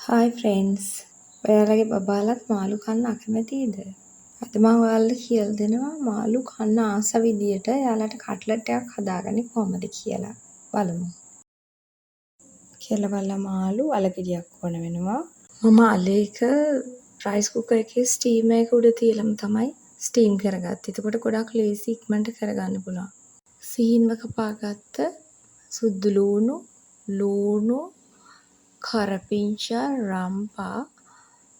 Hi friends. ඔයාලගේ බබාලත් මාළු කන්න අකමැතිද? අද මම ඔයාලට කියලා දෙනවා මාළු කන්න ආස විදියට එයාලට කට්ලට් එකක් හදාගන්නේ කොහොමද කියලා. බලමු. කෙලවල්ලා මාළු අලගෙඩියක් ඕන වෙනවා. මම අලේක රයිස් කුකර් එකේ ස්ටීමර් එක උඩ තියලම තමයි ස්ටීම් කරගත්තේ. එතකොට ගොඩක් ලේසි ඉක්මනට කරගන්න පුළුවන්. සීන්ව කපාගත්ත සුදු ලූණු කරපිංචා රම්පා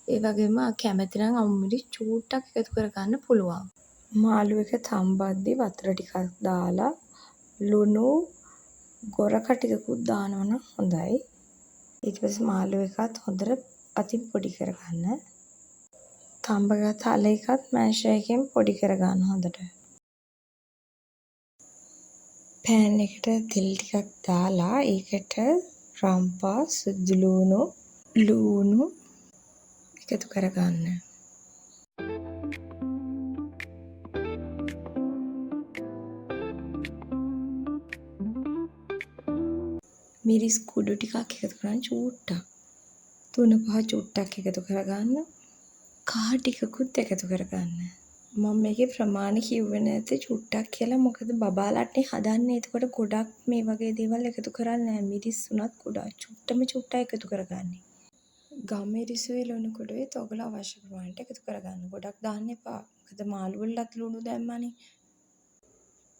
ඒ වගේම කැමති නම් අමු මිරිස් චූට්ටක් එකතු කරගන්න පුළුවන්. මාළු එක තම්බද්දි වතුර ටිකක් දාලා ලුණු ගොරක ටිකකුත් දානවා නම් හොඳයි. ඊට පස්සේ මාළු එකත් හොඳට අතින් පොඩි කරගන්න. තම්බගත්ත අල එකත් මෑෂර් එකෙන් පොඩි කරගන්න හොඳට. පෑන් එකට තෙල් ටිකක් දාලා ඒකට රම්පා සුදු ලූණු එකතු කරගන්න. මිරිස් කුඩු ටිකක් එකතු කරන්න චූට්ටක්. තුන පහ චුට්ටක් එකතු කරගන්න. කහ ටිකකුත් එකතු කරගන්න. මම මේකේ ප්‍රමාණ කිව්වේ නැත්තේ චුට්ටක් කියලා මොකද බබාලටනේ හදන්නේ. එතකොට ගොඩක් මේ වගේ දේවල් එකතු කරන්නේ නැහැ. මිරිස් උනත් කුඩා චුට්ට එකතු කරගන්නේ. ගම්මිරිසුයි ලුණු කුඩුයි ඔයගොල්ලෝ අවශ්‍ය ප්‍රමාණයට එකතු කරගන්න. ගොඩක් දාන්න එපා. මොකද මාළු වලත් ලුණු දැම්මනේ.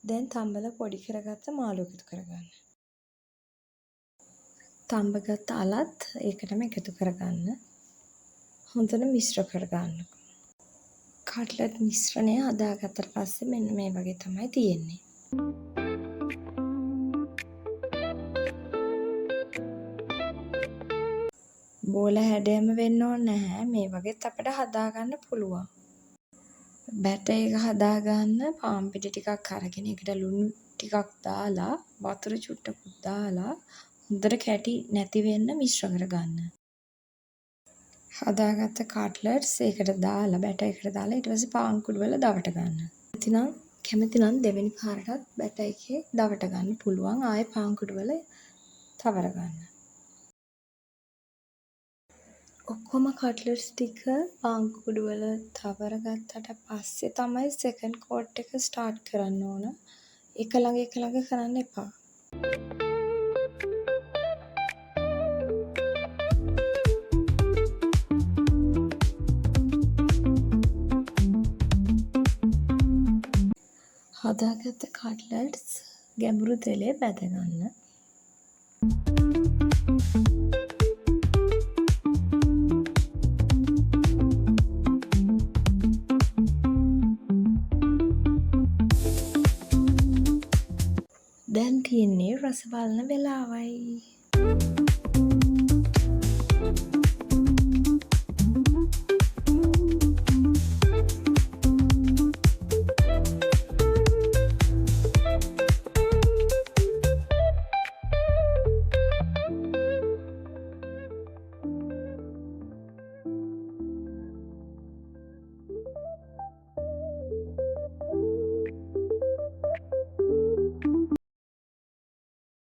දැන් තම්බලා පොඩි කරගත්ත මාළු එකතු කරගන්න. තම්බගත්ත අලත් ඒකටම එකතු කරගන්න. හොඳට මිශ්‍ර කරගන්න. කට්ලට් මිශ්‍රණය හදාගත්තට පස්සේ මෙන්න මේ වගේ තමයි තියෙන්නේ. බෝල හැඩයම වෙන්න ඕනේ නැහැ. මේ වගේත් අපිට හදාගන්න පුළුවන්. බැටර් එක හදාගන්න පාන් පිටි ටිකක් අරගෙන ඒකට ලුණු ටිකක් දාලා වතුර චුට්ටකුත් දාලා හොඳට කැටි නැති වෙන්න මිශ්‍ර කරගන්න. හදාගත්ත කට්ලට්ස් ඒකට දාලා බැටර් එකට දාලා ඊට පස්සේ පාන් කුඩු වල දවට ගන්න. කැමති නම් දෙවෙනි පාරටත් බැටර් එකේ දවට ගන්න පුළුවන්. ආයේ පාන් කුඩු වල තවර ගන්න. ඔක්කොම කට්ලට්ස් ටික පාන් කුඩු වල තවර ගත්තට පස්සේ තමයි සෙකන්ඩ් කෝට් එක ස්ටාර්ට් කරන්න ඕන. එක ළඟ කරන්න එපා. හදාගත්ත කට්ලට්ස් ගැඹුරු තෙලේ බැද ගන්න. දැන් තියෙන්නේ රස බලන වෙලාවයි.